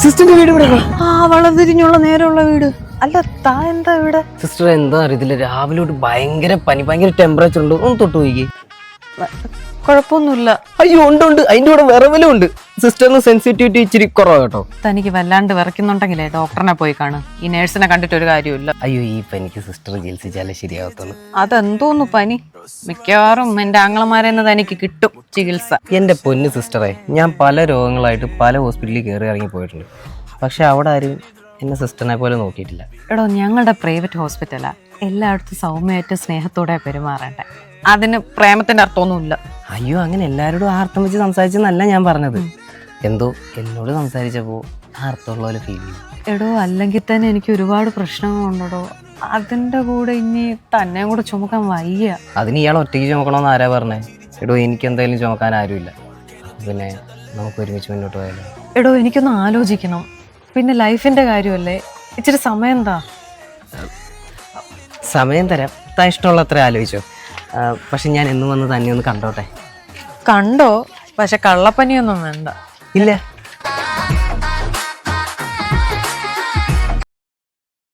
സിസ്റ്ററിന്റെ വീട് ഇവിടെ ആ വളതിരിഞ്ഞുള്ള നേരമുള്ള വീട്. അല്ല താ എന്താ ഇവിടെ? സിസ്റ്റർ എന്താ അറിയത്തില്ല, രാവിലെ തൊട്ട് ഭയങ്കര പനി, ഭയങ്കര ടെമ്പറേച്ചർ ഉണ്ട്. ഒന്ന് തൊട്ട് പോയിക്കേ. കുഴപ്പമൊന്നുമില്ല. അയ്യോ ഉണ്ട് ഉണ്ട്, അതിന്റെ കൂടെ വിറവലും ഉണ്ട്. സിസ്റ്ററിന് സെൻസിറ്റിവിറ്റി ഇച്ചിരി കുറവാ കേട്ടോ. തനിക്ക് വല്ലാണ്ട് വിറയ്ക്കുന്നുണ്ടെങ്കിലേ ഡോക്ടറിനെ പോയി കാണും. ഈ നേഴ്സിനെ കണ്ടിട്ട് ഒരു കാര്യമില്ല. അയ്യോ ഈ പനിക്ക് സിസ്റ്റർ ചികിത്സിച്ചാലേ ശരിയാവത്തുള്ളൂ. അതെന്തോന്നു പനി? മിക്കവാറും എന്റെ ആങ്ങളമാരെന്ന് തനിക്ക് കിട്ടും ചികിത്സ. എന്റെ പൊന്ന് സിസ്റ്ററെ, ഞാൻ പല രോഗങ്ങളായിട്ട് പല ഹോസ്പിറ്റലിൽ കയറി ഇറങ്ങി പോയിട്ടുണ്ട്. പക്ഷെ അവിടെ ആരും എന്നെ സിസ്റ്ററിനെ പോലെ നോക്കിയിട്ടില്ല. എടോ ഞങ്ങളുടെ പ്രൈവറ്റ് ഹോസ്പിറ്റലാ. എല്ലായിടത്തും സൗമ്യമായിട്ട് സ്നേഹത്തോടെ പെരുമാറേണ്ടേ. അതിന് പ്രേമത്തിന്റെ അർത്ഥമൊന്നുമില്ല. അയ്യോ അങ്ങനെ എല്ലാവരോടും ആർത്തം വെച്ച് സംസാരിച്ചെന്നല്ല ഞാൻ പറഞ്ഞത്. എന്തോ എന്നോട് സംസാരിച്ചപ്പോ ആർത്തമുള്ള പോലെ ഫീൽ ചെയ്തു. എടോ അല്ലെങ്കിൽ തന്നെ എനിക്ക് ഒരുപാട് പ്രശ്നങ്ങളുണ്ടോ. അതിന്റെ കൂടെ ഇനി തന്നെ കൂടെ ചുമക്കാൻ വയ്യ. അതിന് ഇയാൾ ഒറ്റയ്ക്ക് ചുമക്കണമെന്ന് ആരാ പറഞ്ഞേ? എടോ എനിക്ക് എന്തായാലും ചുമക്കാൻ ആരുമില്ല. പിന്നെ നമുക്ക് ഒരുമിച്ച് മുന്നോട്ട് പോയാലോ? എടോ എനിക്കൊന്ന് ആലോചിക്കണം. പിന്നെ ലൈഫിന്റെ കാര്യമല്ലേ, ഇച്ചിരി സമയം എന്താ? സമയം തരാം, താൻ ഇഷ്ടമുള്ള അത്ര ആലോചിച്ചോ. പക്ഷെ ഞാൻ എന്നും വന്ന് തന്നെ ഒന്ന് കണ്ടോട്ടെ. കണ്ടോ, പക്ഷെ കള്ളപ്പനിയൊന്നും വേണ്ട. ഇല്ല